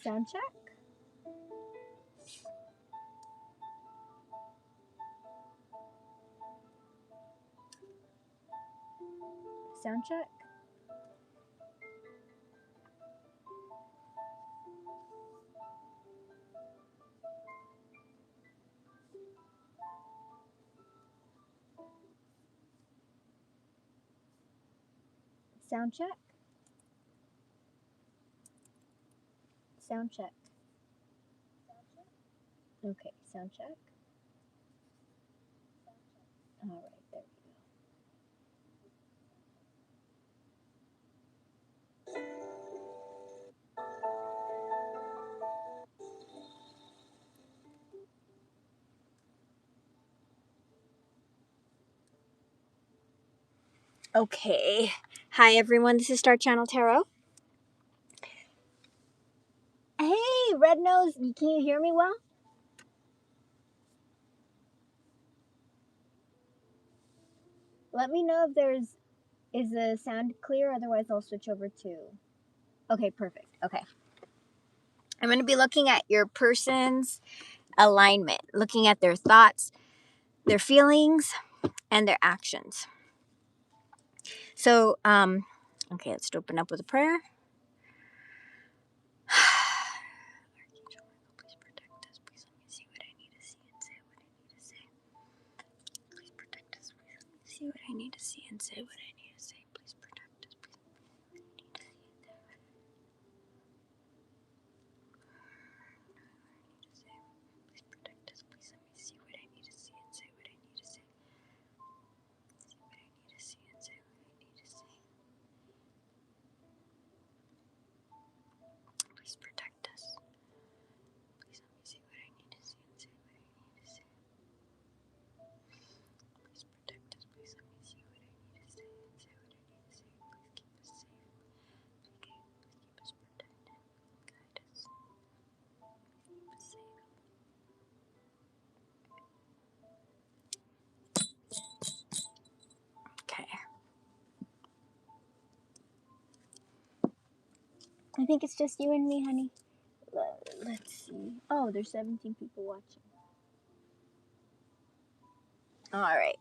Sound check. Sound check. Sound check. Sound check. Okay, sound check. All right, there we go. Okay. Hi, everyone. This is Star Channel Tarot. Hey, Red Nose. Can you hear me well? Let me know if is the sound clear? Otherwise, I'll switch over to. Okay, perfect. Okay. I'm going to be looking at your person's alignment, looking at their thoughts, their feelings, and their actions. So, okay, let's open up with a prayer. Please protect us. Please let me see what I need to see and say what I need to say. Please protect us. Please let me see what I need to see and say what I need to say. Please protect us. Please let me see what I need to see and say. Please protect us. Please let me see what I need to see and say what I need to say. See what I need to see and say what I need to say. Please protect us. Please let me see what I need to see and say what I need to say. Please protect us. Please let me see what I need to say and say what I need to say. Please keep us safe. Okay. Please keep us protected. Guide us. Keep us safe. Okay. I think it's just you and me, honey. Let's see. Oh, there's 17 people watching. All right.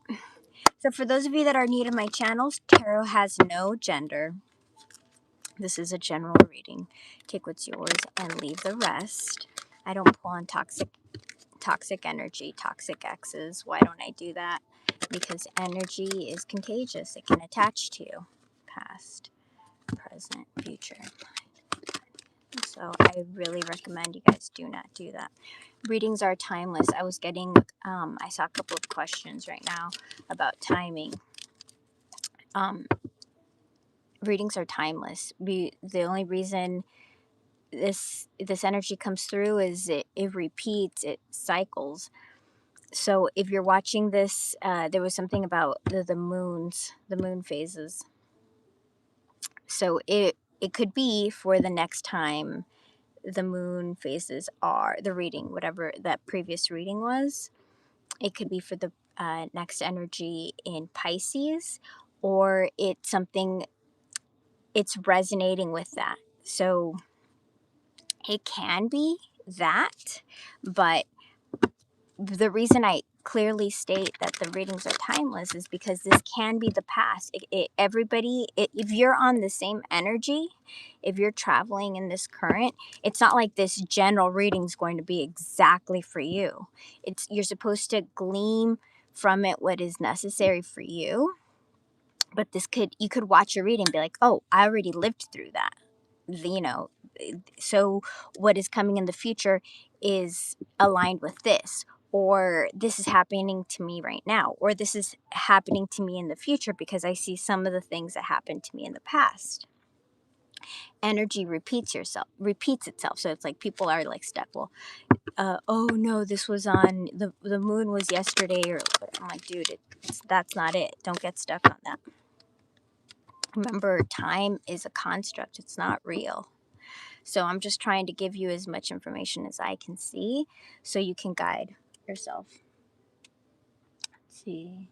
So for those of you that are new to my channels, tarot has no gender. This is a general reading. Take what's yours and leave the rest. I don't pull on toxic energy, toxic exes. Why don't I do that? Because energy is contagious. It can attach to you. Past, present, future. So I really recommend you guys do not do that. Readings are timeless. I was getting, I saw a couple of questions right now about timing. Readings are timeless. The only reason this energy comes through is it repeats, it cycles. So if you're watching this, there was something about the moon phases. So it could be for the next time the moon phases are the reading, whatever that previous reading was. It could be for the next energy in Pisces, or it's something, it's resonating with that. So it can be that, but the reason I clearly state that the readings are timeless is because this can be the past. If you're on the same energy, if you're traveling in this current, it's not like this general reading is going to be exactly for you. You're supposed to glean from it what is necessary for you. But you could watch a reading and be like, oh, I already lived through that. So what is coming in the future is aligned with this, or this is happening to me right now, or this is happening to me in the future because I see some of the things that happened to me in the past. Energy repeats itself. So it's like people are like stuck. Well, oh no, this was on the moon was yesterday, or I'm like, dude, that's not it. Don't get stuck on that. Remember, time is a construct, it's not real. So I'm just trying to give you as much information as I can see so you can guide yourself. Let's see.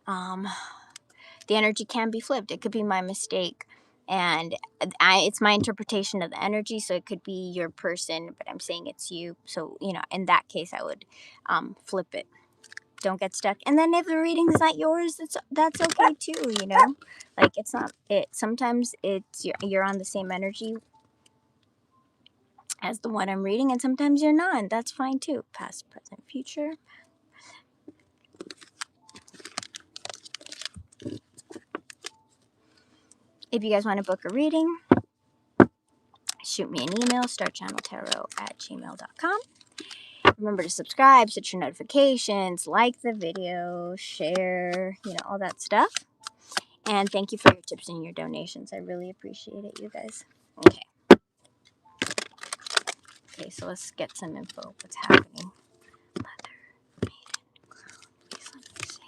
The energy can be flipped. It could be my mistake. And it's my interpretation of the energy. So it could be your person, but I'm saying it's you. So, in that case, I would flip it. Don't get stuck. And then if the reading's not yours, that's okay too, Like it's not it. Sometimes you're on the same energy as the one I'm reading, and sometimes you're not. And that's fine too. Past, present, future. If you guys want to book a reading, shoot me an email, starchanneltarot@gmail.com. Remember to subscribe, set your notifications, like the video, share, all that stuff. And thank you for your tips and your donations. I really appreciate it, you guys. Okay. Okay, so let's get some info. What's happening? Leather, maiden, crown. Please let me see.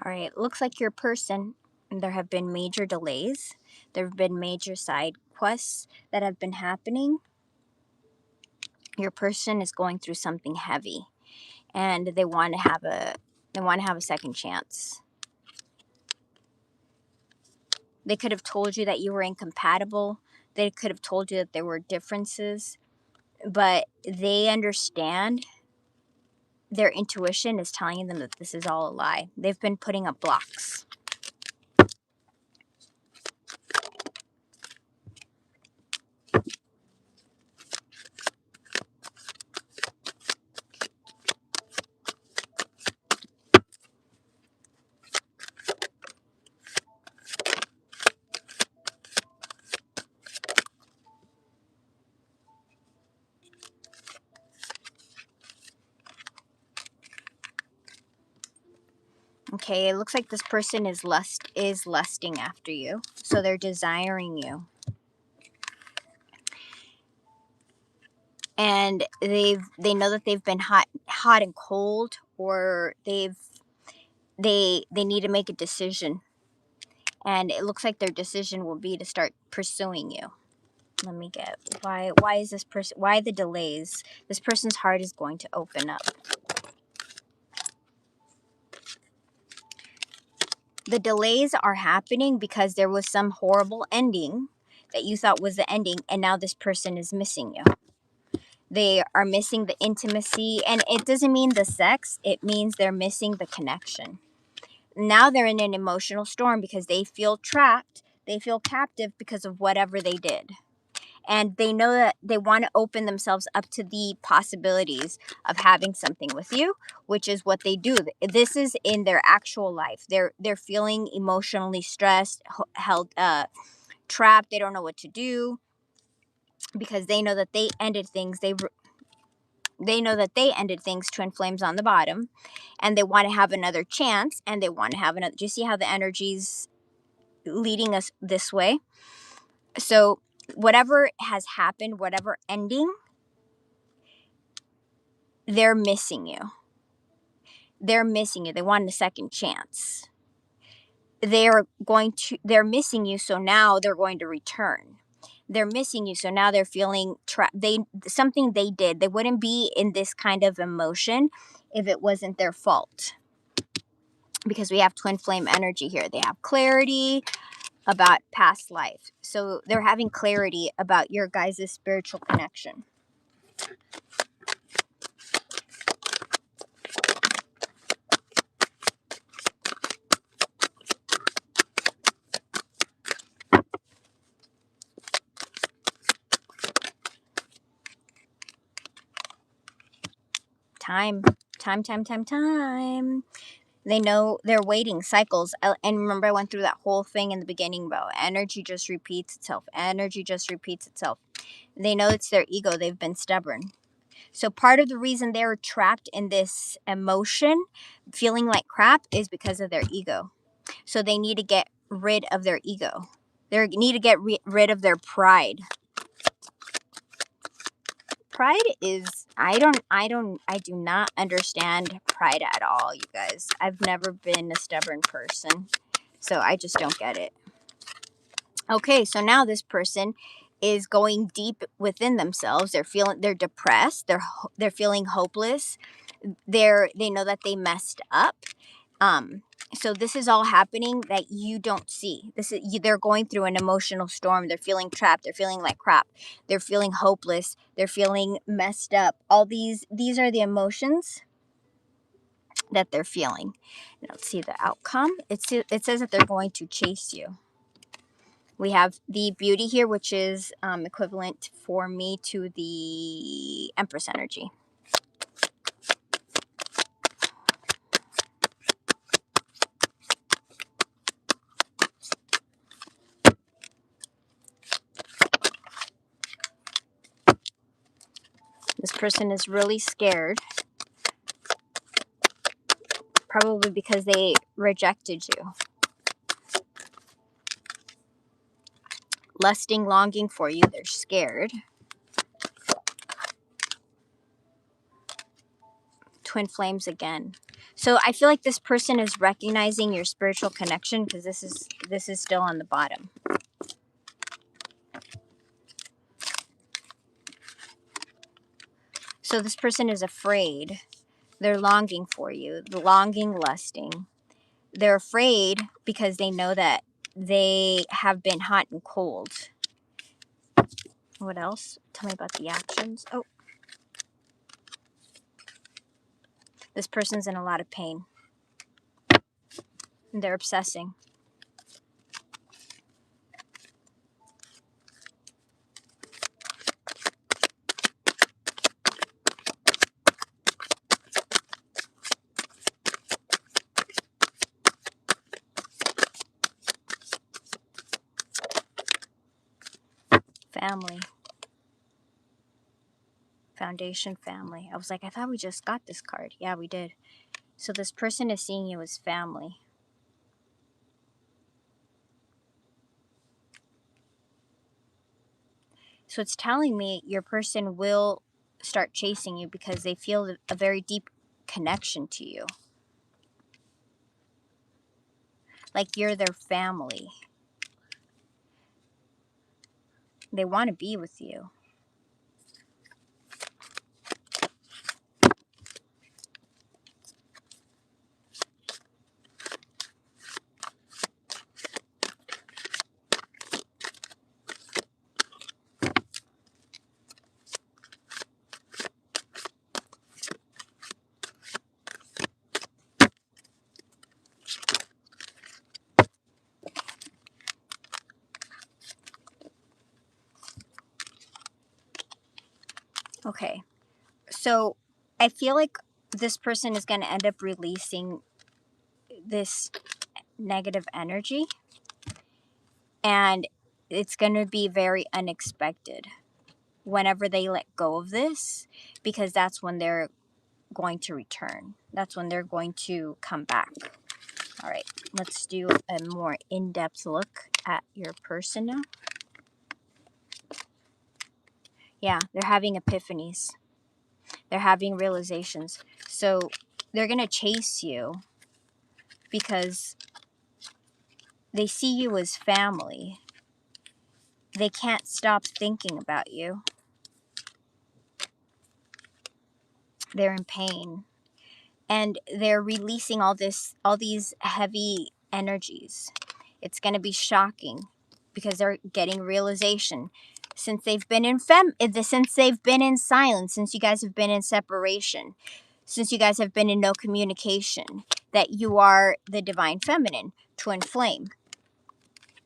All right, looks like your person, there have been major delays. There have been major side quests that have been happening. Your person is going through something heavy, and they want to have a second chance. They could have told you that you were incompatible. They could have told you that there were differences, but they understand. Their intuition is telling them that this is all a lie. They've been putting up blocks. Okay, it looks like this person is lusting after you. So they're desiring you. And they know that they've been hot and cold, or they need to make a decision. And it looks like their decision will be to start pursuing you. Let me get why is this person, why the delays? This person's heart is going to open up. The delays are happening because there was some horrible ending that you thought was the ending, and now this person is missing you. They are missing the intimacy, and it doesn't mean the sex, it means they're missing the connection. Now they're in an emotional storm because they feel trapped, they feel captive because of whatever they did. And they know that they want to open themselves up to the possibilities of having something with you, which is what they do. This is in their actual life. They're feeling emotionally stressed, held, trapped. They don't know what to do because they know that they ended things. They know that they ended things, twin flames on the bottom, and they want to have another chance, and they want to have another. Do you see how the energy's leading us this way? So whatever has happened, whatever ending, they're missing you. They're missing you. They want a second chance. They're missing you, so now they're going to return. They're missing you, so now they're feeling trapped. Something they did. They wouldn't be in this kind of emotion if it wasn't their fault. Because we have twin flame energy here. They have clarity about past life. So they're having clarity about your guys' spiritual connection. Time. They know they're waiting cycles. And remember, I went through that whole thing in the beginning about energy just repeats itself. Energy just repeats itself. They know it's their ego. They've been stubborn. So part of the reason they're trapped in this emotion, feeling like crap, is because of their ego. So they need to get rid of their ego. They need to get rid of their pride. Pride is, I do not understand pride at all, you guys. I've never been a stubborn person, so I just don't get it. Okay, so now this person is going deep within themselves. They're depressed. They're feeling hopeless. They know that they messed up. So this is all happening that you don't see. They're going through an emotional storm. They're feeling trapped. They're feeling like crap. They're feeling hopeless. They're feeling messed up. All these are the emotions that they're feeling. Let's see the outcome. It says that they're going to chase you. We have the beauty here, which is equivalent for me to the Empress energy. This person is really scared, probably because they rejected you. Lusting, longing for you, they're scared. Twin flames again. So I feel like this person is recognizing your spiritual connection, because this is still on the bottom. So this person is afraid. They're longing for you. The longing, lusting. They're afraid because they know that they have been hot and cold. What else? Tell me about the actions. Oh. This person's in a lot of pain. They're obsessing. Family. Foundation, family. I was like, I thought we just got this card. Yeah, we did. So this person is seeing you as family. So it's telling me your person will start chasing you because they feel a very deep connection to you. Like you're their family. They want to be with you. Okay. So I feel like this person is going to end up releasing this negative energy, and it's going to be very unexpected whenever they let go of this, because that's when they're going to return. That's when they're going to come back. All right, let's do a more in-depth look at your person now. Yeah, they're having epiphanies. They're having realizations. So they're going to chase you because they see you as family. They can't stop thinking about you. They're in pain. And they're releasing all these heavy energies. It's going to be shocking because they're getting realization. Since they've been in since they've been in silence, since you guys have been in separation, since you guys have been in no communication, that you are the divine feminine, twin flame.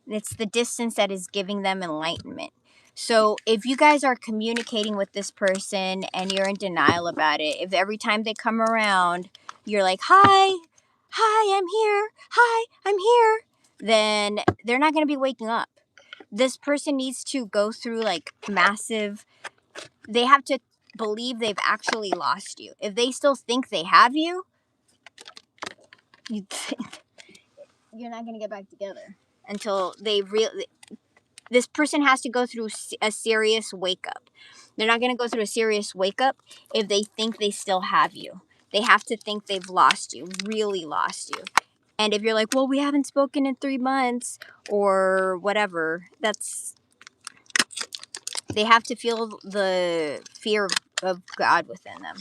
It's the distance that is giving them enlightenment. So if you guys are communicating with this person and you're in denial about it, if every time they come around, you're like, hi, hi, I'm here, hi, I'm here, then they're not going to be waking up. This person needs to go through like massive, they have to believe they've actually lost you. If they still think they have you, you're not going to get back together until they really, this person has to go through a serious wake up. They're not going to go through a serious wake up if they think they still have you. They have to think they've lost you, really lost you. And if you're like, well, we haven't spoken in 3 months or whatever, they have to feel the fear of God within them.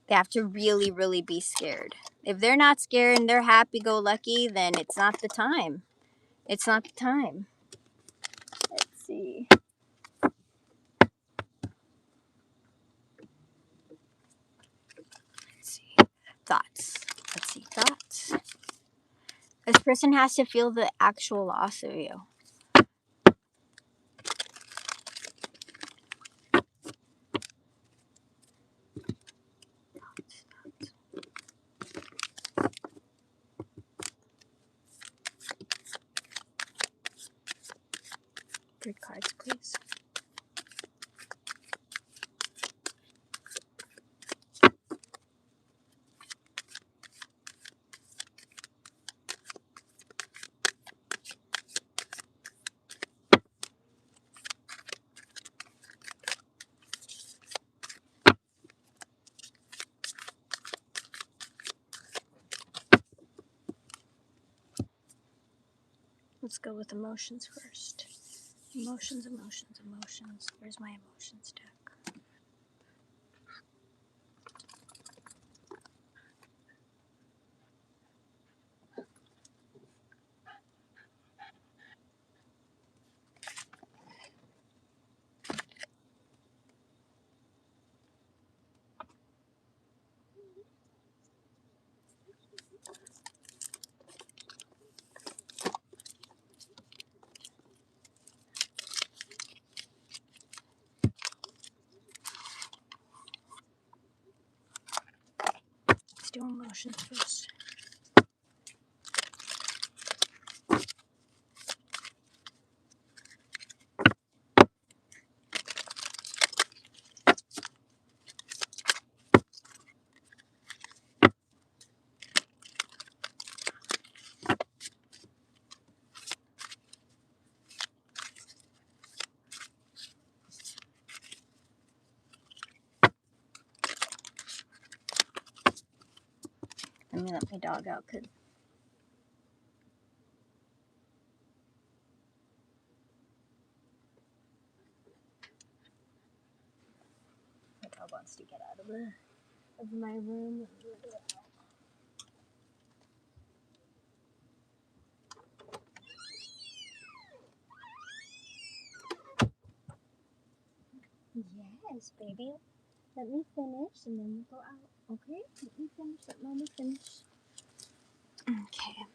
They have to really, really be scared. If they're not scared and they're happy-go-lucky, then it's not the time. It's not the time. Let's see. Thoughts. Let's see. Thoughts. This person has to feel the actual loss of you. Three cards, please. Let's go with emotions first. Emotions, emotions, emotions. Where's my emotions deck? Let's do emotions first. Let me let my dog out because my dog wants to get out of my room. Yes, baby. Let me finish and then we'll go out. Okay? Let me finish. Let mommy finish. Okay.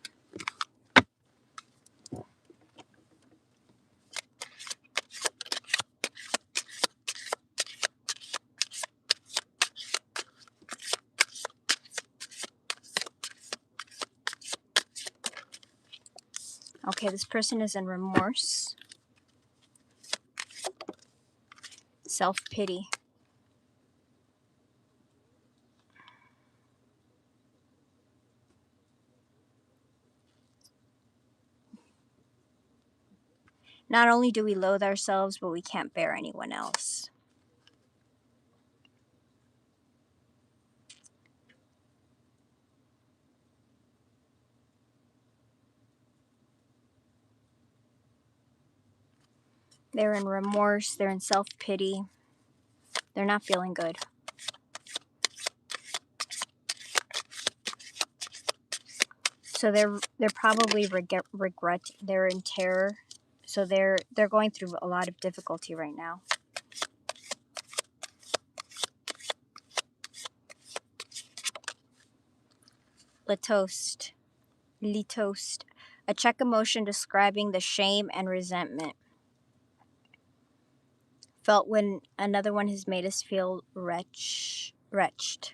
Okay, this person is in remorse, self-pity. Not only do we loathe ourselves, but we can't bear anyone else. They're in remorse, they're in self-pity. They're not feeling good. So they're probably regret. They're in terror. So they're going through a lot of difficulty right now. Litost. A check emotion describing the shame and resentment felt when another one has made us feel wretched.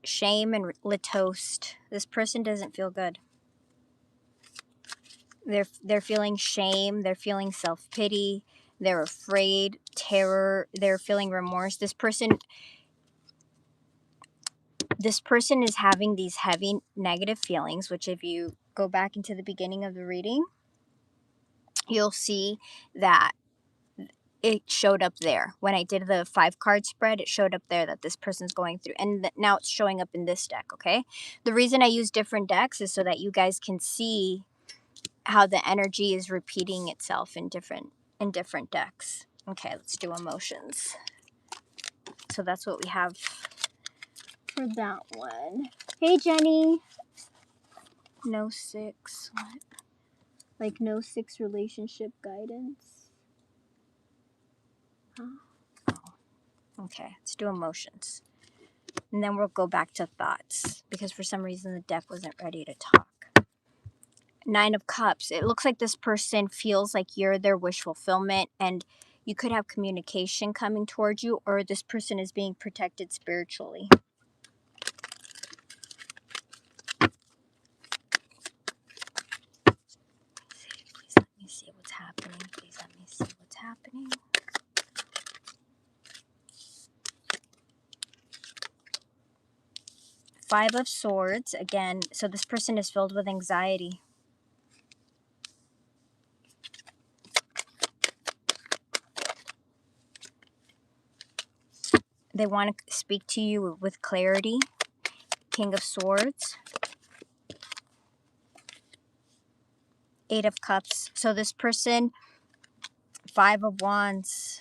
shame and litost. This person doesn't feel good. They're feeling shame, they're feeling self-pity, they're afraid, terror, they're feeling remorse. This person is having these heavy negative feelings, which if you go back into the beginning of the reading, you'll see that it showed up there. When I did the 5-card spread, it showed up there that this person's going through. And now it's showing up in this deck, okay? The reason I use different decks is so that you guys can see how the energy is repeating itself in different decks. Okay, let's do emotions. So that's what we have for that one. Hey, Jenny. No 6. What? Like no 6 relationship guidance? Huh? Oh. Okay, let's do emotions. And then we'll go back to thoughts because for some reason the deck wasn't ready to talk. 9 of Cups. It looks like this person feels like you're their wish fulfillment, and you could have communication coming towards you, or this person is being protected spiritually. Please let me see what's happening. Please let me see what's happening. Five of Swords. Again, so this person is filled with anxiety. They want to speak to you with clarity. King of Swords. 8 of Cups. So this person, 5 of Wands,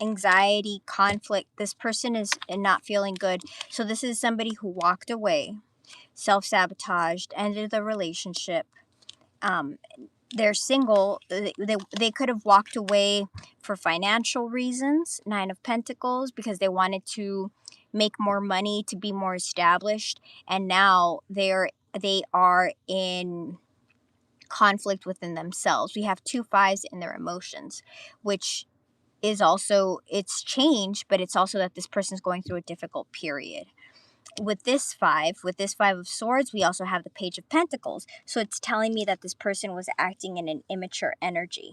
anxiety, conflict. This person is not feeling good. So this is somebody who walked away, self-sabotaged, ended the relationship. They're single. They could have walked away for financial reasons, 9 of Pentacles, because they wanted to make more money, to be more established. And now they are in conflict within themselves. We have 2 5s in their emotions, which is also, it's change, but it's also that this person's going through a difficult period. With this 5 of Swords, we also have the Page of Pentacles. So it's telling me that this person was acting in an immature energy.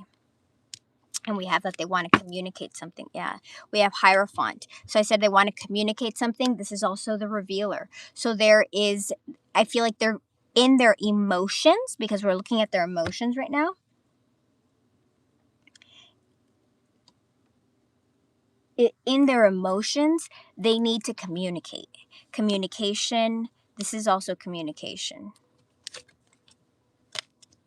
And we have that they want to communicate something. Yeah, we have Hierophant. So I said they want to communicate something. This is also the Revealer. So there is, I feel like they're in their emotions, because we're looking at their emotions right now. In their emotions, they need to communicate. Communication. This is also communication.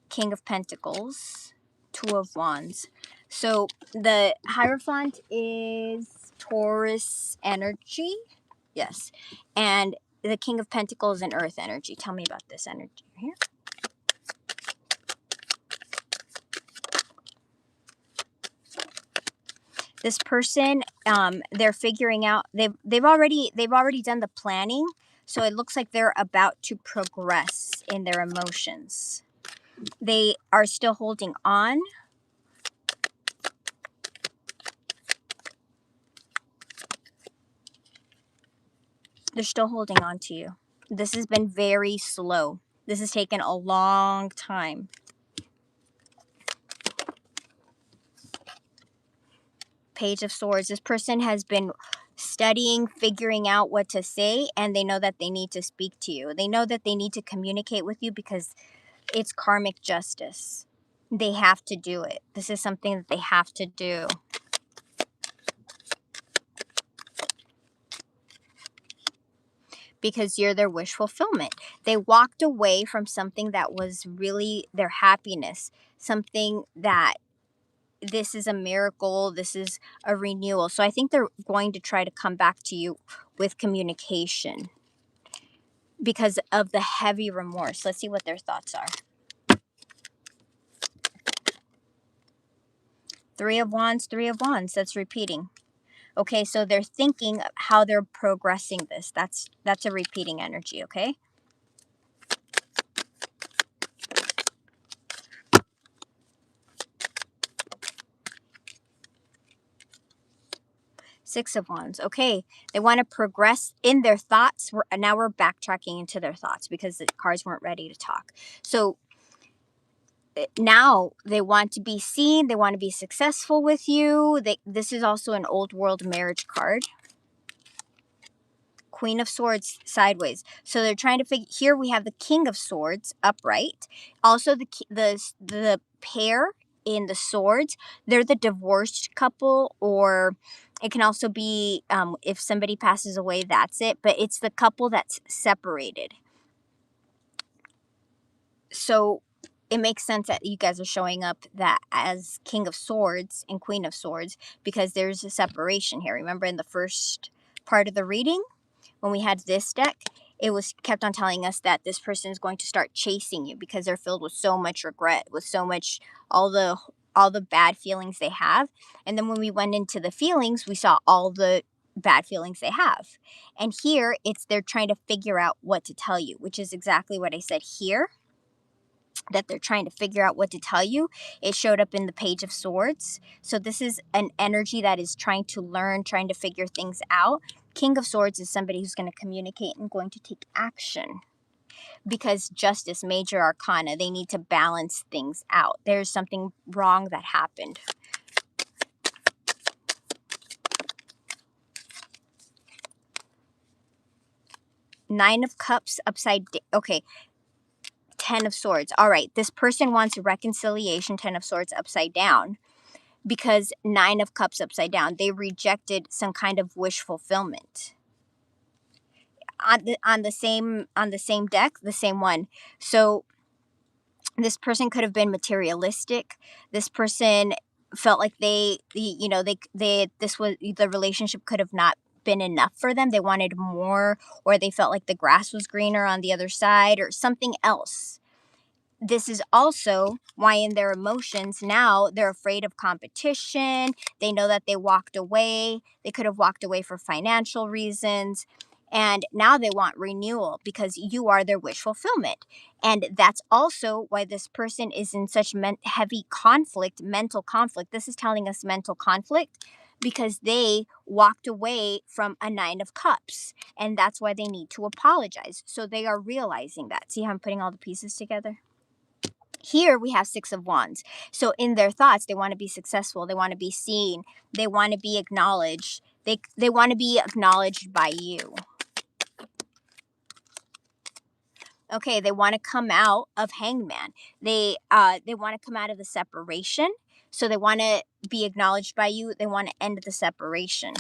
King of Pentacles, 2 of Wands. So the Hierophant is Taurus energy. Yes. And the King of Pentacles and Earth energy. Tell me about this energy here. This person, they're figuring out, they've already done the planning. So it looks like they're about to progress in their emotions. They are still holding on. They're still holding on to you. This has been very slow. This has taken a long time. Page of Swords. This person has been studying, figuring out what to say, and they know that they need to speak to you. They know that they need to communicate with you because it's karmic justice. They have to do it. This is something that they have to do. Because you're their wish fulfillment. They walked away from something that was really their happiness, something that this is a miracle, this is a renewal. So I think they're going to try to come back to you with communication because of the heavy remorse. Let's see what their thoughts are. 3 of Wands, 3 of Wands. That's repeating. Okay, so they're thinking how they're progressing this. That's a repeating energy, okay? Six of Wands. Okay. They want to progress in their thoughts. Now we're backtracking into their thoughts because the cards weren't ready to talk. So now they want to be seen. They want to be successful with you. This is also an old world marriage card. Queen of Swords sideways. So they're trying to figure. Here we have the King of Swords upright. Also the pair in the swords. They're the divorced couple, or it can also be if somebody passes away. That's it. But it's the couple that's separated. So it makes sense that you guys are showing up that as King of Swords and Queen of Swords because there's a separation here. Remember in the first part of the reading? When we had this deck, it was kept on telling us that this person is going to start chasing you because they're filled with so much regret, with so much all the bad feelings they have. And then when we went into the feelings, we saw all the bad feelings they have. And here it's they're trying to figure out what to tell you, which is exactly what I said here, that they're trying to figure out what to tell you. It showed up in the Page of Swords. So this is an energy that is trying to learn, trying to figure things out. King of Swords is somebody who's going to communicate and going to take action. Because Justice, Major Arcana, they need to balance things out. There's something wrong that happened. Nine of Cups upside down. Okay. 10 of Swords. All right. This person wants reconciliation. 10 of Swords upside down. Because 9 of Cups upside down, they rejected some kind of wish fulfillment. On the same deck, the same one. So this person could have been materialistic. This person felt like they this was the relationship could have not been enough for them. They wanted more, or they felt like the grass was greener on the other side, or something else. This is also why in their emotions now they're afraid of competition. They know that they walked away. They could have walked away for financial reasons. And now they want renewal because you are their wish fulfillment. And that's also why this person is in such heavy conflict, mental conflict. This is telling us mental conflict because they walked away from a 9 of Cups. And that's why they need to apologize. So they are realizing that. See how I'm putting all the pieces together? Here we have 6 of Wands. So in their thoughts, they want to be successful. They want to be seen. They want to be acknowledged. They want to be acknowledged by you. Okay, they want to come out of Hangman. They want to come out of the separation. So they want to be acknowledged by you. They want to end the separation.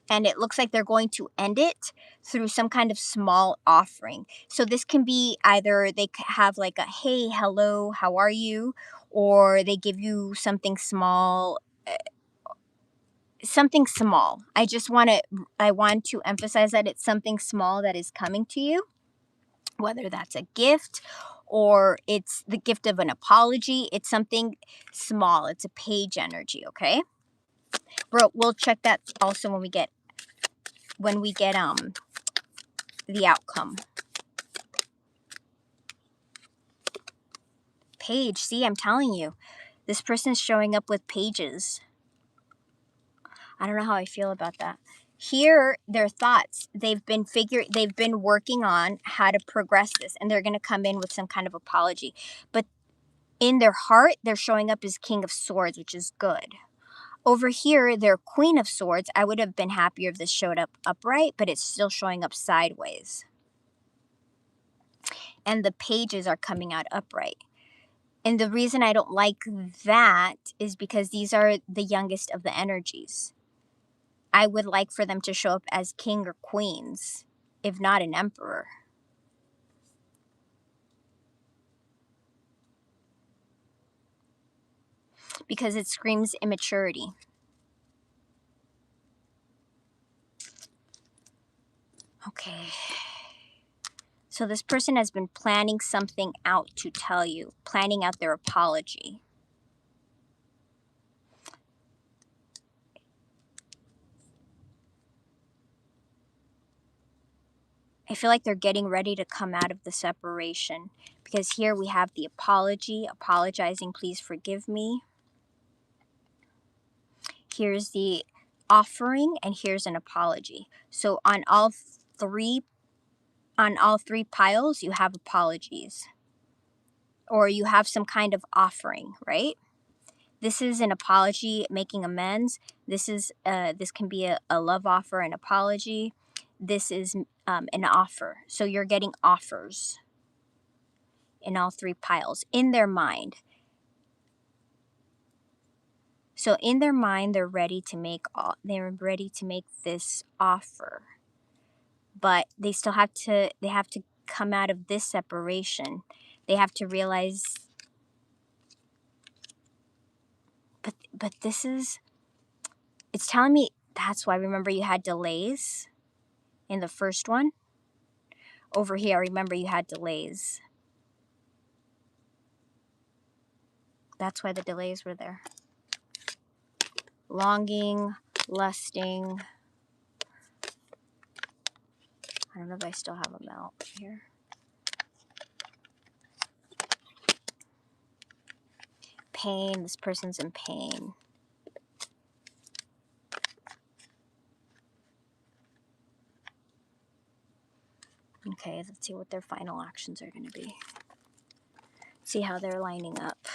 And it looks like they're going to end it through some kind of small offering. So this can be either they have like a hey, hello, how are you? Or they give you something small. Something small. I want to emphasize that it's something small that is coming to you, whether that's a gift or it's the gift of an apology. It's something small. It's a page energy, okay? We'll check that also when we get the outcome. Page. See, I'm telling you, this person's showing up with pages. I don't know how I feel about that. Here, their thoughts. They've been working on how to progress this, and they're going to come in with some kind of apology. But in their heart, they're showing up as King of Swords, which is good. Over here, they're Queen of Swords. I would have been happier if this showed up upright, but it's still showing up sideways. And the pages are coming out upright. And the reason I don't like that is because these are the youngest of the energies. I would like for them to show up as king or queens, if not an emperor. Because it screams immaturity. Okay. So this person has been planning something out to tell you, planning out their apology. I feel like they're getting ready to come out of the separation because here we have the apology, apologizing, please forgive me. Here's the offering, and here's an apology. So on all three piles, you have apologies, or you have some kind of offering, right? This is an apology, making amends. This can be a love offer, an apology. This is an offer. So you're getting offers in all three piles in their mind. So in their mind, they're ready to make this offer, but they still have to come out of this separation. They have to realize, but it's telling me that's why. Remember, you had delays in the first one. Over here, remember, you had delays. That's why the delays were there. Longing, lusting. I don't know if I still have them out here. Pain. This person's in pain. Okay, let's see what their final actions are going to be. See how they're lining up.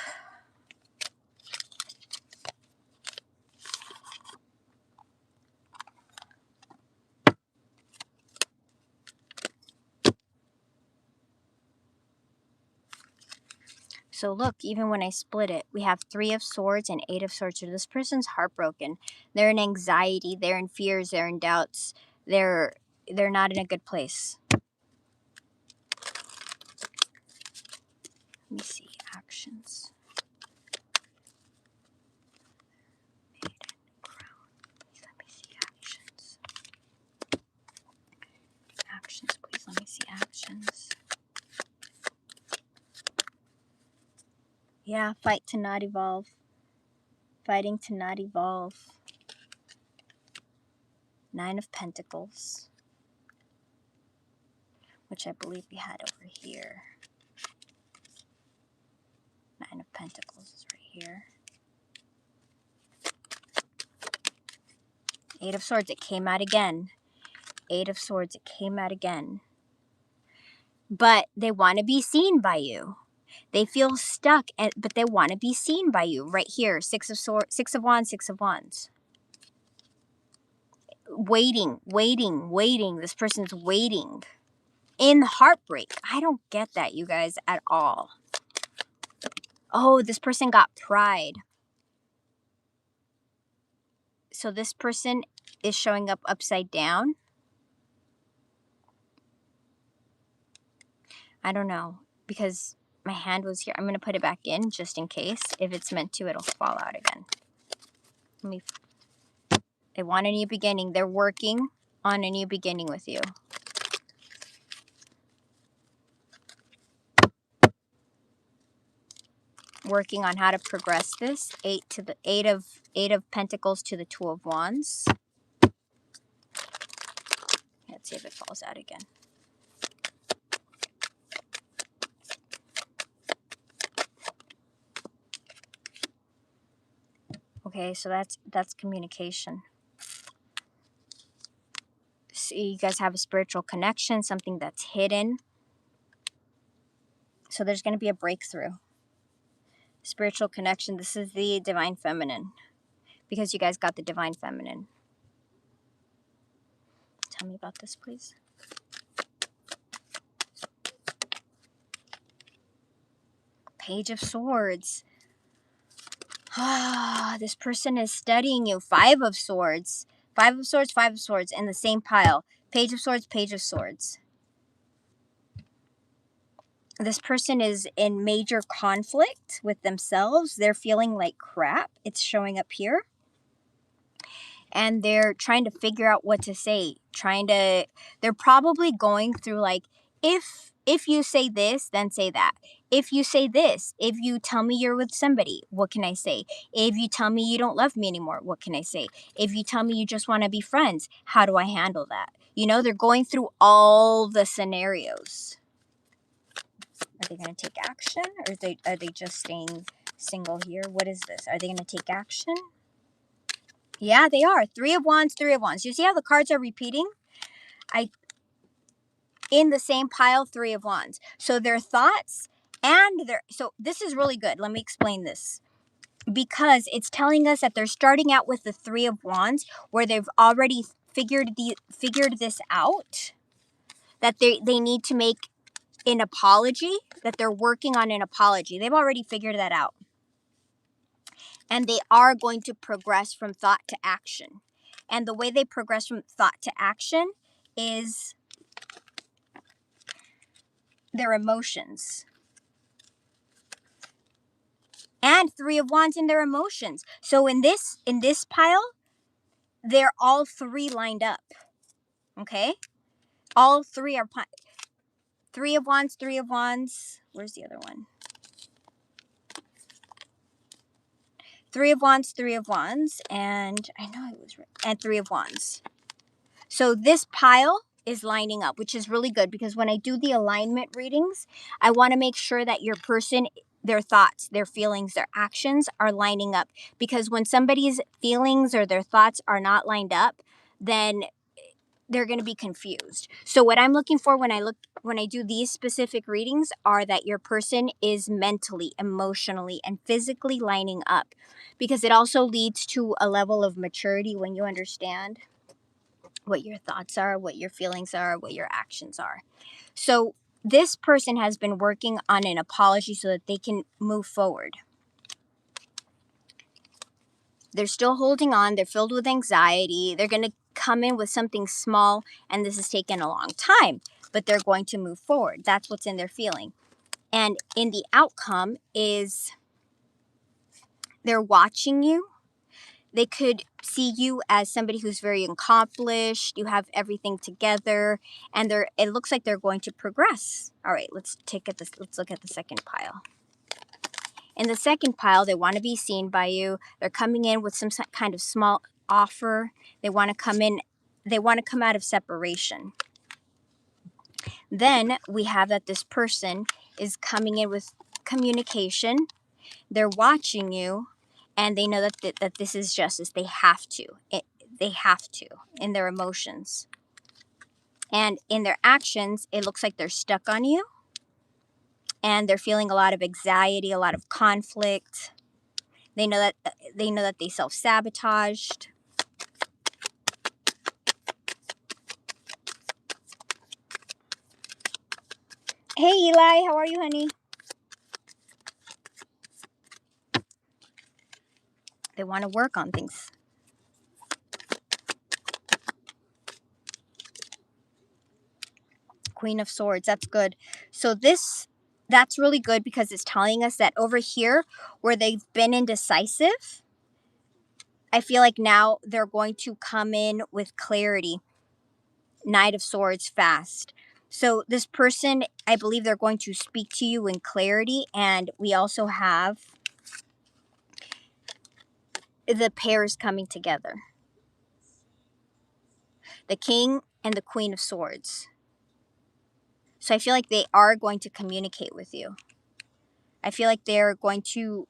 So look, even when I split it, we have 3 of Swords and 8 of Swords. So this person's heartbroken. They're in anxiety. They're in fears. They're in doubts. They're not in a good place. Let me see. Actions. Maiden, Crown. Please let me see actions. Actions, please let me see actions. Yeah, fight to not evolve. Fighting to not evolve. 9 of Pentacles, which I believe we had over here. 9 of Pentacles is right here. 8 of Swords, it came out again. 8 of Swords, it came out again. But they want to be seen by you. They feel stuck, but they want to be seen by you. Right here, 6 of Swords, 6 of Wands, 6 of Wands. Waiting. This person's waiting. In heartbreak. I don't get that, you guys, at all. Oh, this person got pride. So this person is showing up upside down. I don't know, because my hand was here. I'm going to put it back in just in case. If it's meant to, it'll fall out again. They want a new beginning. They're working on a new beginning with you. Working on how to progress this. 8 of Pentacles to the 2 of Wands. Let's see if it falls out again. Okay, so that's communication. So you guys have a spiritual connection, something that's hidden. So there's going to be a breakthrough. Spiritual connection. This is the Divine Feminine, because you guys got the Divine Feminine. Tell me about this, please. Page of Swords. This person is studying you. 5 of Swords. 5 of Swords, 5 of Swords in the same pile. Page of Swords, Page of Swords. This person is in major conflict with themselves. They're feeling like crap. It's showing up here. And they're trying to figure out what to say. They're probably going through like, if you say this, then say that. If you say this, if you tell me you're with somebody, what can I say? If you tell me you don't love me anymore, what can I say? If you tell me you just want to be friends, how do I handle that? You know, they're going through all the scenarios. Are they going to take action, or are they just staying single here? What is this? Are they going to take action? Yeah, they are. Three of Wands, Three of Wands. You see how the cards are repeating? In the same pile, Three of Wands. So their thoughts and so this is really good. Let me explain this. Because it's telling us that they're starting out with the Three of Wands, where they've already figured this out, that they need to make an apology, that they're working on an apology. They've already figured that out. And they are going to progress from thought to action. And the way they progress from thought to action is their emotions. And Three of Wands in their emotions. So in this pile, they're all three lined up. Okay? All three are Three of Wands, Three of Wands. Where's the other one? Three of Wands, Three of Wands, and I know it was right. And Three of Wands. So this pile is lining up, which is really good, because when I do the alignment readings, I want to make sure that your person, their thoughts, their feelings, their actions are lining up. Because when somebody's feelings or their thoughts are not lined up, then they're going to be confused. So what I'm looking for when I do these specific readings are that your person is mentally, emotionally, and physically lining up, because it also leads to a level of maturity when you understand what your thoughts are, what your feelings are, what your actions are. So this person has been working on an apology so that they can move forward. They're still holding on. They're filled with anxiety. They're going to come in with something small, and this has taken a long time, but they're going to move forward. That's what's in their feeling. And in the outcome is they're watching you. They could see you as somebody who's very accomplished. You have everything together, and it looks like they're going to progress. All right, let's look at the second pile. In the second pile, they want to be seen by you. They're coming in with some kind of small offer. They want to come out of separation. Then we have that this person is coming in with communication. They're watching you, and they know that this is justice. They have to. They have to in their emotions. And in their actions, it looks like they're stuck on you, and they're feeling a lot of anxiety, a lot of conflict. They know that they self-sabotaged. Hey Eli, how are you, honey? They want to work on things. Queen of Swords, that's good. So that's really good, because it's telling us that over here where they've been indecisive, I feel like now they're going to come in with clarity. Knight of Swords, fast. So this person, I believe they're going to speak to you in clarity. And we also have the pairs coming together. The King and the Queen of Swords. So I feel like they are going to communicate with you. I feel like they're going to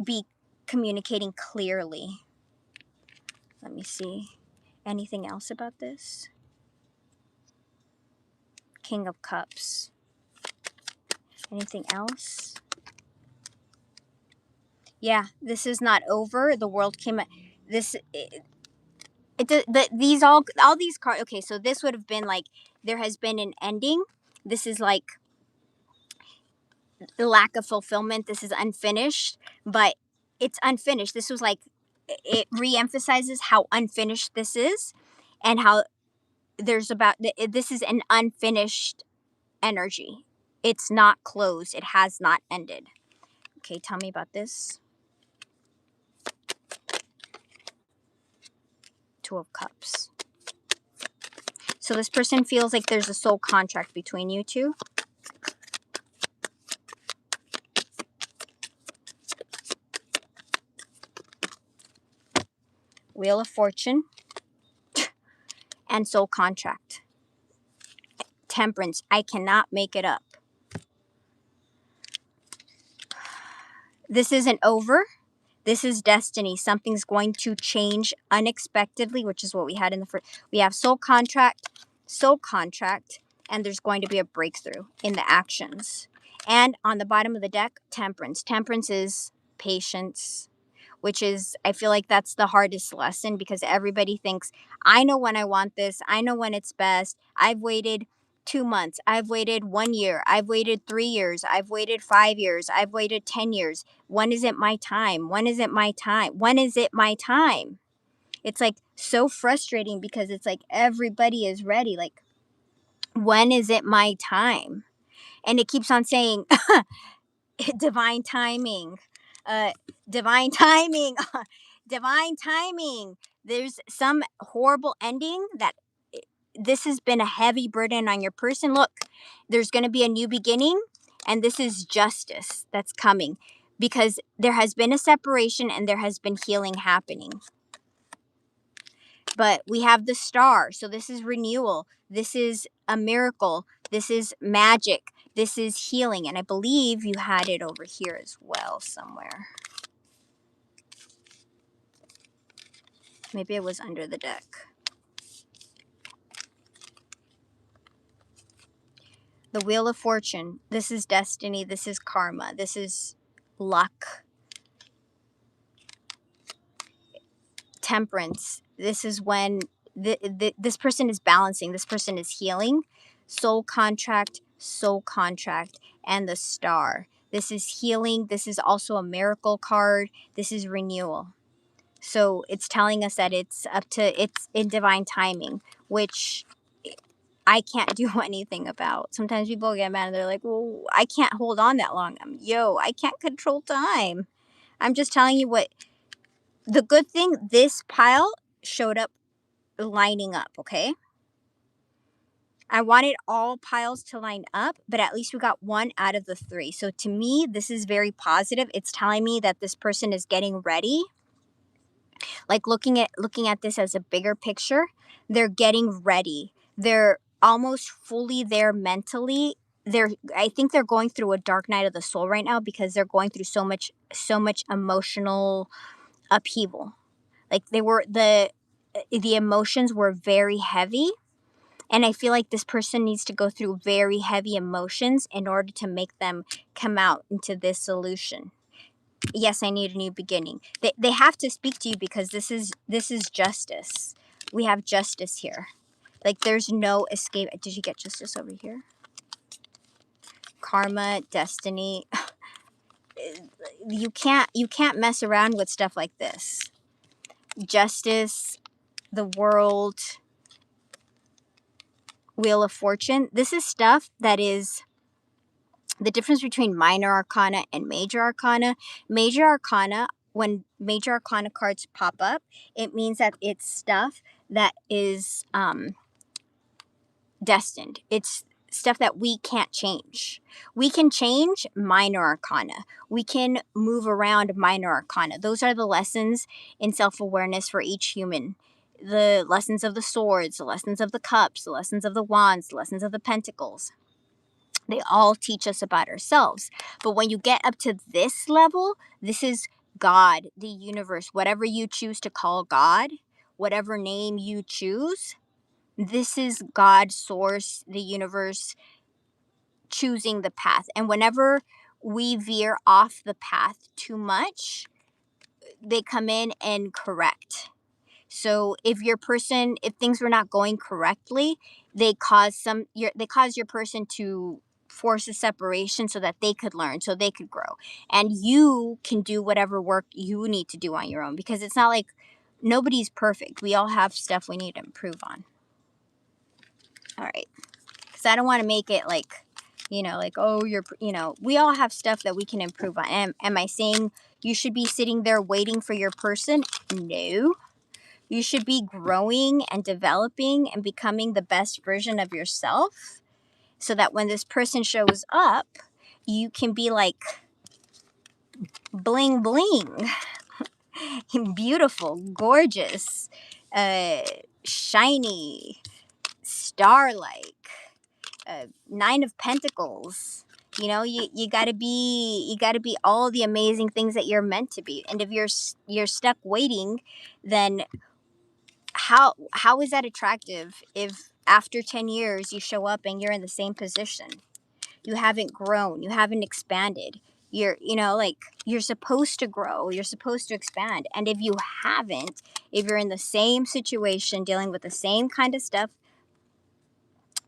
be communicating clearly. Let me see. Anything else about this? King of Cups. Anything else? Yeah, this is not over. The world came. This. But all these cards. Okay, so this would have been like there has been an ending. This is like the lack of fulfillment. This is unfinished, but it's unfinished. This was like it re-emphasizes how unfinished this is, and how this is an unfinished energy. It's not closed. It has not ended. Okay, tell me about this. Two of Cups. So this person feels like there's a soul contract between you two. Wheel of Fortune. And soul contract. Temperance. I cannot make it up. This isn't over. This is destiny. Something's going to change unexpectedly, which is what we had in the first. We have soul contract, and there's going to be a breakthrough in the actions. And on the bottom of the deck, temperance. Temperance is patience, which is, I feel like that's the hardest lesson because everybody thinks, I know when I want this, I know when it's best. I've waited 2 months, I've waited 1 year, I've waited 3 years, I've waited 5 years, I've waited 10 years. When is it my time? When is it my time? When is it my time? It's like so frustrating because it's like everybody is ready. Like, when is it my time? And it keeps on saying, divine timing, uh, divine timing, divine timing. There's some horrible ending that this has been a heavy burden on your person. Look, there's going to be a new beginning, and this is justice that's coming because there has been a separation and there has been healing happening. But we have the star. So this is renewal. This is a miracle. This is magic. This is healing. And I believe you had it over here as well somewhere. Maybe it was under the deck. The Wheel of Fortune. This is destiny. This is karma. This is luck. Temperance. This is when this person is balancing. This person is healing. Soul contract, and the star. This is healing. This is also a miracle card. This is renewal. So it's telling us that it's in divine timing, which I can't do anything about. Sometimes people get mad and they're like, well, I can't hold on that long. I can't control time. I'm just telling you what the good thing, this pile showed up lining up, okay? I wanted all piles to line up, but at least we got one out of the three. So to me, this is very positive. It's telling me that this person is getting ready. Like looking at this as a bigger picture, they're getting ready. They're almost fully there mentally. I think they're going through a dark night of the soul right now because they're going through so much emotional upheaval. Like the emotions were very heavy. And I feel like this person needs to go through very heavy emotions in order to make them come out into this solution. Yes, I need a new beginning. They have to speak to you because this is justice. We have justice here. Like there's no escape. Did you get justice over here? Karma, destiny. You can't mess around with stuff like this. Justice, the world, Wheel of Fortune. This is stuff that is the difference between minor arcana and major arcana. Major arcana, when major arcana cards pop up, it means that it's stuff that is destined. It's stuff that we can't change. We can change minor arcana. We can move around minor arcana. Those are the lessons in self-awareness for each human. The lessons of the swords, the lessons of the cups, the lessons of the wands, the lessons of the pentacles. They all teach us about ourselves. But when you get up to this level, this is God, the universe, whatever you choose to call God, whatever name you choose. This is God, source, the universe, choosing the path. And whenever we veer off the path too much, they come in and correct. So if things were not going correctly, they cause your person to force a separation so that they could learn, so they could grow. And you can do whatever work you need to do on your own because it's not like nobody's perfect. We all have stuff we need to improve on. All right. Because I don't want to make it like, oh, we all have stuff that we can improve on. Am I saying you should be sitting there waiting for your person? No. You should be growing and developing and becoming the best version of yourself so that when this person shows up, you can be like bling bling, beautiful, gorgeous, shiny, star-like, Nine of Pentacles, You know, you gotta be all the amazing things that you're meant to be. And if you're stuck waiting, then how is that attractive if after 10 years you show up and you're in the same position? You haven't grown, you haven't expanded. Like, you're supposed to grow, you're supposed to expand. And if you haven't, if you're in the same situation dealing with the same kind of stuff,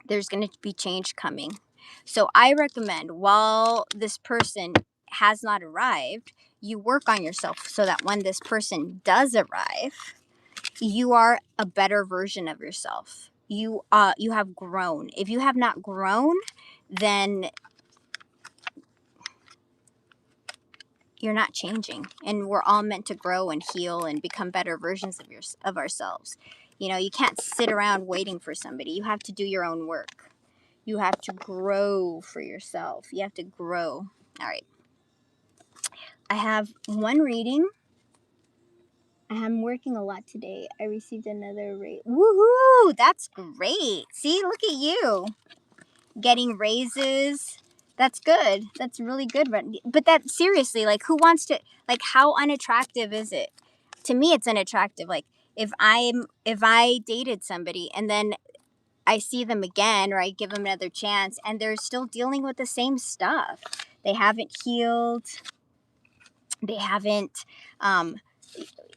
there's going to be change coming. So I recommend, while this person has not arrived, you work on yourself so that when this person does arrive, you are a better version of yourself. You have grown. If you have not grown, then you're not changing. And we're all meant to grow and heal and become better versions of ourselves. You know, you can't sit around waiting for somebody. You have to do your own work. You have to grow for yourself. You have to grow. All right. I have one reading. I'm working a lot today. I received another rate. Woohoo! That's great. See, look at you. Getting raises. That's good. That's really good. But that, seriously, like, who wants to, like, how unattractive is it? To me, it's unattractive. Like, if I dated somebody and then I see them again, or I give them another chance and they're still dealing with the same stuff. They haven't healed. They haven't um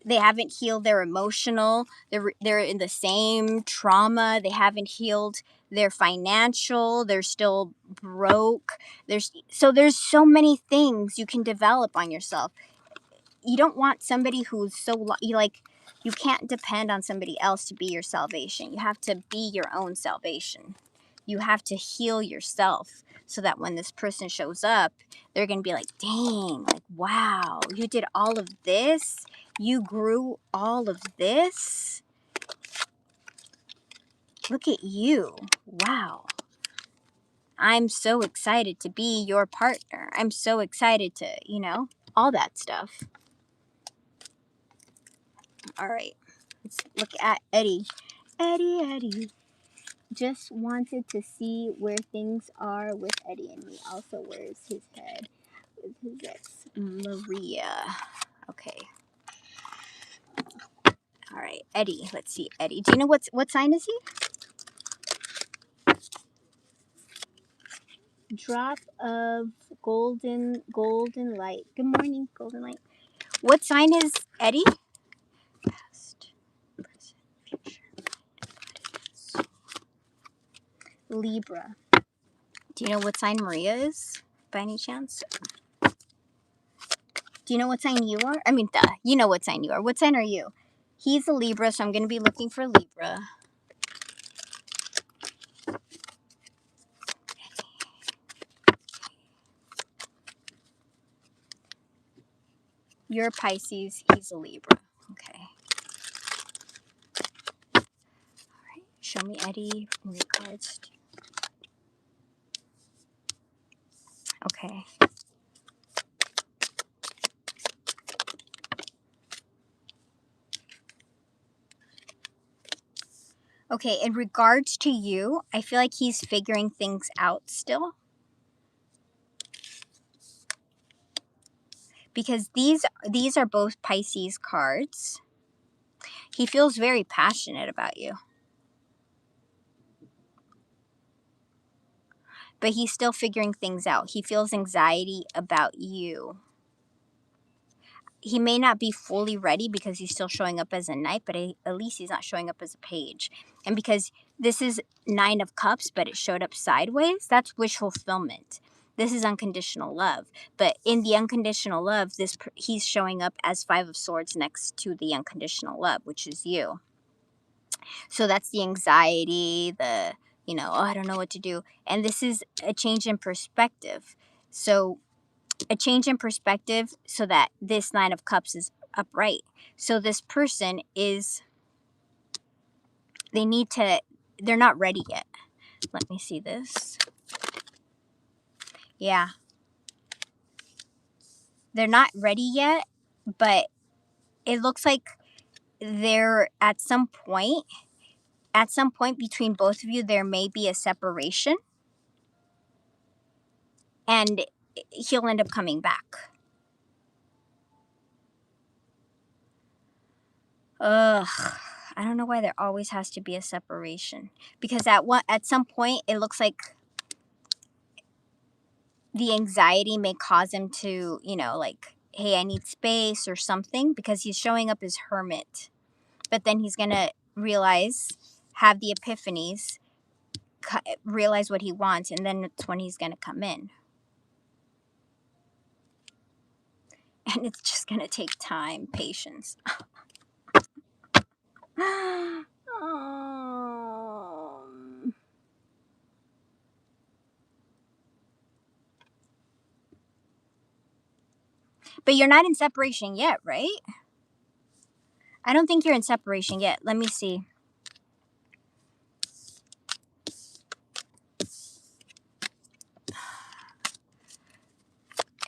they haven't healed their emotional. They're in the same trauma. They haven't healed their financial. They're still broke. There's so many things you can develop on yourself. You don't want somebody who's you can't depend on somebody else to be your salvation. You have to be your own salvation. You have to heal yourself so that when this person shows up, they're going to be like, dang, like, wow, you did all of this. You grew all of this. Look at you. Wow. I'm so excited to be your partner. I'm so excited to, all that stuff. All right. Let's look at Eddie. Eddie. Just wanted to see where things are with Eddie and me. Also, where's his head with his ex, Maria? Okay. All right, Eddie. Let's see, Eddie. Do you know what sign is he? Drop of golden light. Good morning, golden light. What sign is Eddie? Past, present, future. Libra. Do you know what sign Maria is, by any chance? Do you know what sign you are? I mean, you know what sign you are. What sign are you? He's a Libra, so I'm going to be looking for Libra. You're a Pisces. He's a Libra. Okay. All right. Show me Eddie in regards to... Okay. Okay, in regards to you, I feel like he's figuring things out still. Because these are both Pisces cards. He feels very passionate about you. But he's still figuring things out. He feels anxiety about you. He may not be fully ready because he's still showing up as a knight, but at least he's not showing up as a page. And because this is 9 of Cups, but it showed up sideways, that's wish fulfillment. This is unconditional love. But in the unconditional love, he's showing up as 5 of Swords next to the unconditional love, which is you. So that's the anxiety, oh, I don't know what to do. And this is a change in perspective. So a change in perspective so that this 9 of Cups is upright. So this person they're not ready yet. Let me see this. Yeah. They're not ready yet, but it looks like they're at some point between both of you, there may be a separation. and he'll end up coming back. Ugh. I don't know why there always has to be a separation. Because at some point it looks like the anxiety may cause him to, like, hey, I need space or something, because he's showing up as hermit. But then he's going to realize, have the epiphanies, realize what he wants, and then it's when he's going to come in. And it's just going to take time, patience. But you're not in separation yet, right? I don't think you're in separation yet. Let me see.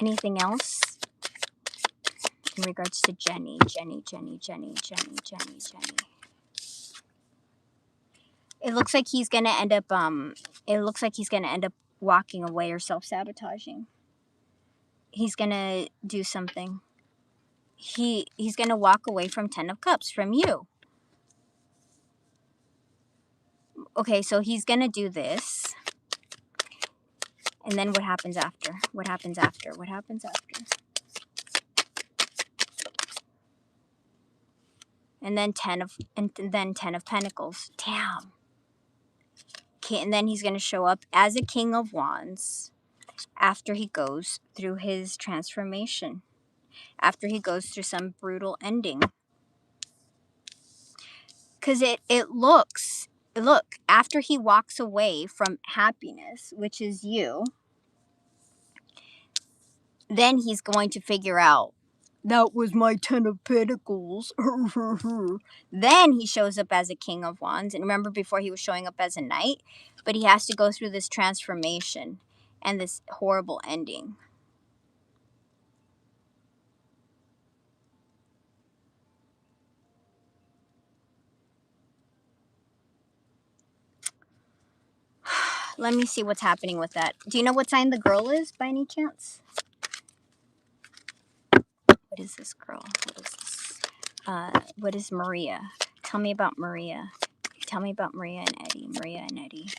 Anything else in regards to Jenny? It looks like he's gonna end up walking away or self-sabotaging. He's gonna do something. He's gonna walk away from 10 of Cups, from you. Okay, so he's gonna do this. And then what happens after? What happens after? And then 10 of Pentacles. Damn. Okay, and then he's gonna show up as a King of Wands after he goes through his transformation. After he goes through some brutal ending. Because look, after he walks away from happiness, which is you, then he's going to figure out, that was my 10 of Pentacles. Then he shows up as a King of Wands. And remember, before he was showing up as a Knight? But he has to go through this transformation and this horrible ending. Let me see what's happening with that. Do you know what sign the girl is, by any chance? What is this girl? What is Maria? Tell me about Maria. Tell me about Maria and Eddie.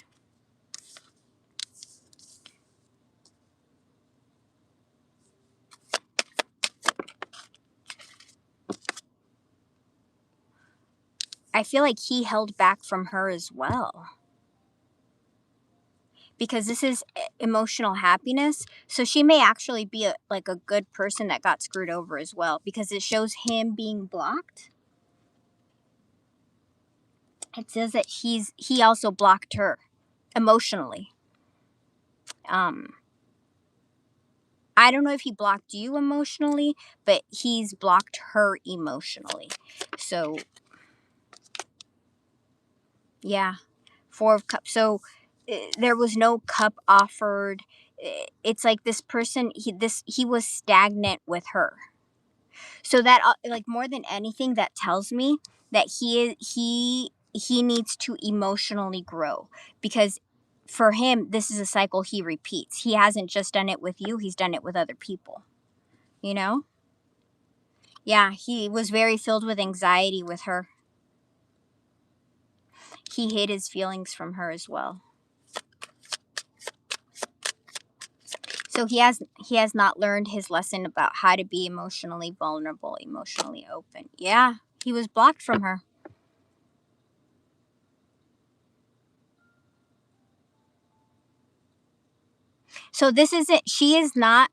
I feel like he held back from her as well. Because this is emotional happiness. So she may actually be a good person that got screwed over as well. Because it shows him being blocked. It says that he also blocked her emotionally. I don't know if he blocked you emotionally, but he's blocked her emotionally. So, yeah. 4 of Cups. So, there was no cup offered. It's like this person, he was stagnant with her. So that, more than anything, that tells me that he needs to emotionally grow, because for him, this is a cycle he repeats. He hasn't just done it with you, he's done it with other people. You know? Yeah, he was very filled with anxiety with her. He hid his feelings from her as well. So he has not learned his lesson about how to be emotionally vulnerable, emotionally open. Yeah, he was blocked from her. So this is it. She's not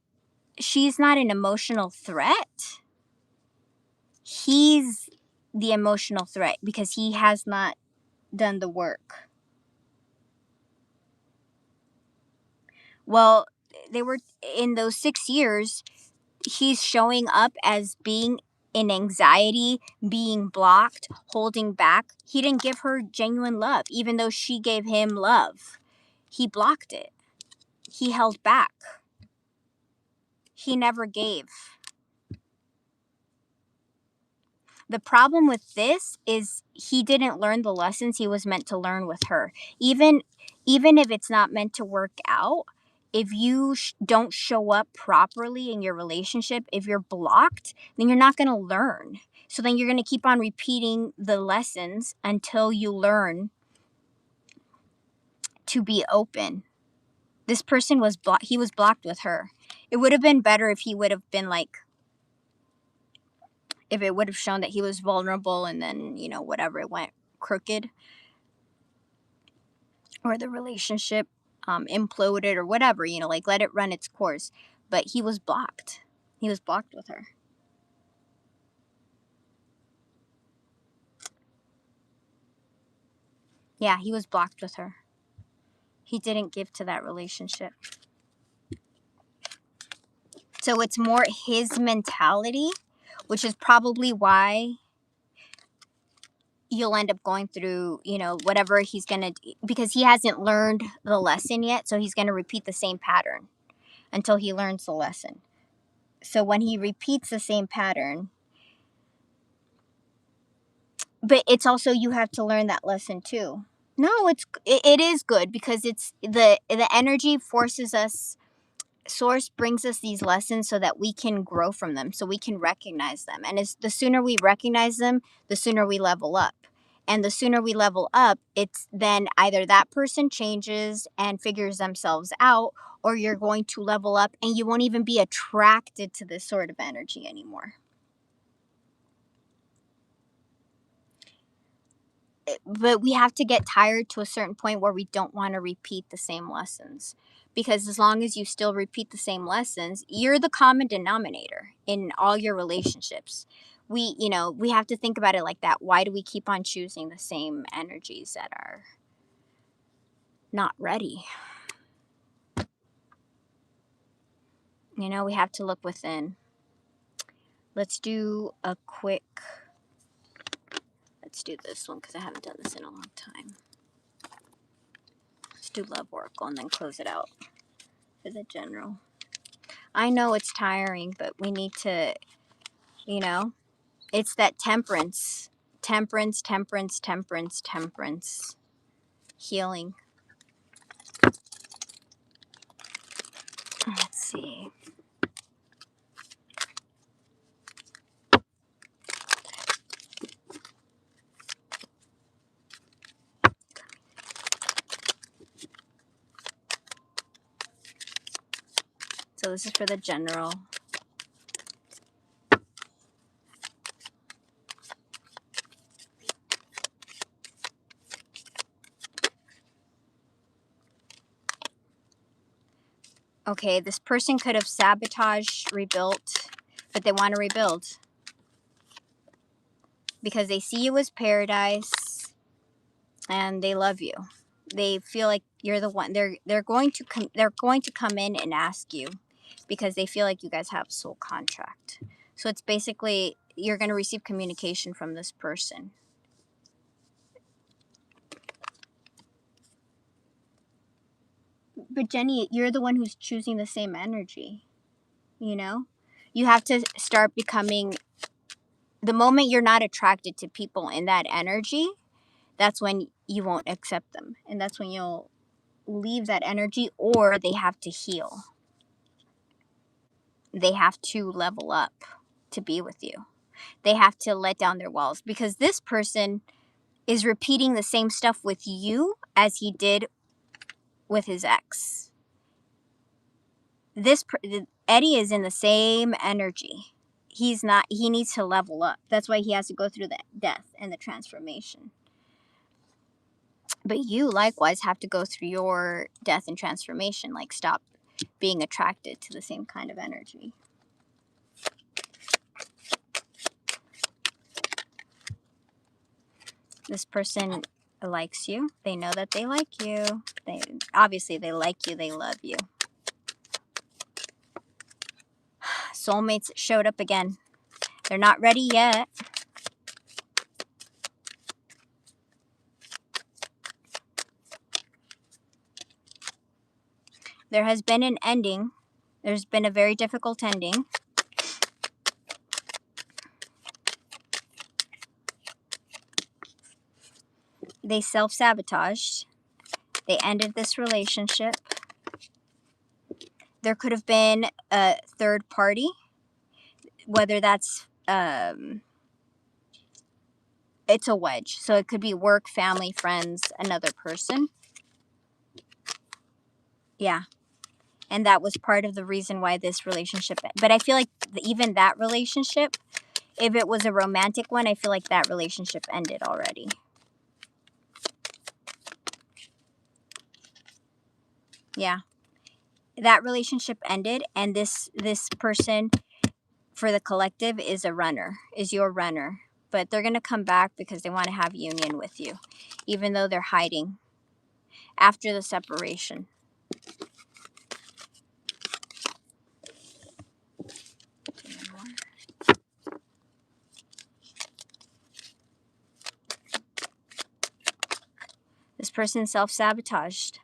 an emotional threat. He's the emotional threat because he has not done the work. Well, they were in those 6 years, he's showing up as being in anxiety, being blocked, holding back. He didn't give her genuine love, even though she gave him love. He blocked it. He held back. He never gave. The problem with this is he didn't learn the lessons he was meant to learn with her. Even if it's not meant to work out, if you don't show up properly in your relationship, if you're blocked, then you're not going to learn. So then you're going to keep on repeating the lessons until you learn to be open. This person was blocked. He was blocked with her. It would have been better if he would have been like, if it would have shown that he was vulnerable and then, you know, whatever, it went crooked or the relationship imploded or whatever, you know, like let it run its course. But he was blocked. He was blocked with her. Yeah, he was blocked with her. He didn't give to that relationship. So it's more his mentality, which is probably why you'll end up going through, you know, whatever he's going to, because he hasn't learned the lesson yet. So he's going to repeat the same pattern until he learns the lesson. So when he repeats the same pattern, but it's also, you have to learn that lesson too. No, it is good because it's the energy forces us. Source brings us these lessons so that we can grow from them, so we can recognize them. And it's the sooner we recognize them, the sooner we level up. And the sooner we level up, it's then either that person changes and figures themselves out, or you're going to level up and you won't even be attracted to this sort of energy anymore. But we have to get tired to a certain point where we don't want to repeat the same lessons. Because as long as you still repeat the same lessons, you're the common denominator in all your relationships. We have to think about it like that. Why do we keep on choosing the same energies that are not ready? We have to look within. Let's do this one because I haven't done this in a long time. Let's do Love Oracle and then close it out for the general. I know it's tiring, but we need to, it's that temperance. Temperance, temperance, temperance, temperance. Healing. Let's see. So this is for the general. Okay, this person could have sabotaged, rebuilt, but they want to rebuild. Because they see you as paradise and they love you. They feel like you're the one. They're going to come in and ask you because they feel like you guys have a soul contract. So it's basically you're going to receive communication from this person. But Jenny, you're the one who's choosing the same energy. You have to start becoming, the moment you're not attracted to people in that energy, that's when you won't accept them. And that's when you'll leave that energy, or they have to heal. They have to level up to be with you. They have to let down their walls because this person is repeating the same stuff with you as he did with his ex. Eddie is in the same energy. He needs to level up. That's why he has to go through the death and the transformation. But you likewise have to go through your death and transformation. Like, stop being attracted to the same kind of energy. This person likes you. They know that they like you. Obviously they like you. They love you. Soulmates showed up again. They're not ready yet. There has been an ending. There's been a very difficult ending. They self-sabotaged. They ended this relationship. There could have been a third party, whether that's it's a wedge. So it could be work, family, friends, another person. Yeah. And that was part of the reason why this relationship. But I feel like even that relationship, if it was a romantic one, I feel like that relationship ended already. Yeah. That relationship ended, and this person for the collective is a runner, is your runner. But they're going to come back because they want to have union with you, even though they're hiding after the separation. This person self-sabotaged.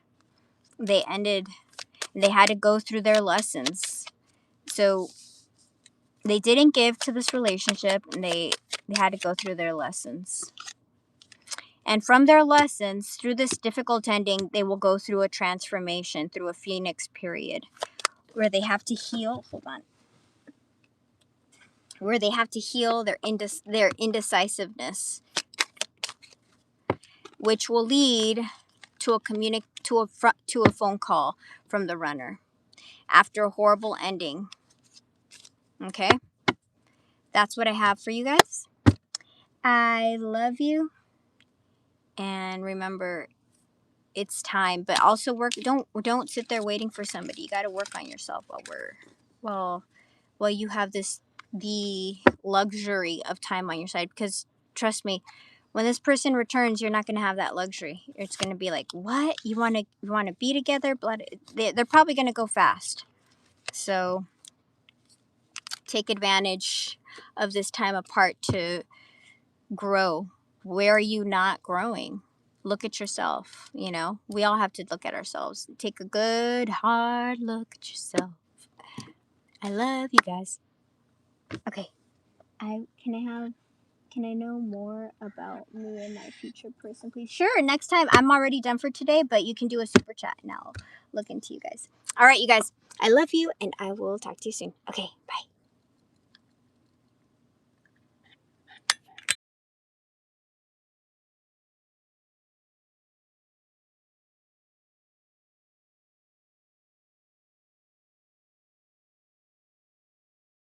They had to go through their lessons. So they didn't give to this relationship, and they had to go through their lessons. And from their lessons, through this difficult ending, they will go through a transformation, through a phoenix period, where they have to heal. Hold on. Where they have to heal their indecisiveness, which will lead to a phone call from the runner after a horrible ending. Okay? That's what I have for you guys. I love you. And remember, it's time. But also work. Don't sit there waiting for somebody. You got to work on yourself while you have the luxury of time on your side. Because trust me, when this person returns, you're not going to have that luxury. It's going to be like, what? You want to be together? They're probably going to go fast. So take advantage of this time apart to grow. Where are you not growing? Look at yourself. We all have to look at ourselves. Take a good hard look at yourself. I love you guys. Okay. Can I know more about me and my future person, please? Sure. Next time. I'm already done for today, but you can do a super chat and I'll look into you guys. All right, you guys. I love you and I will talk to you soon. Okay. Bye.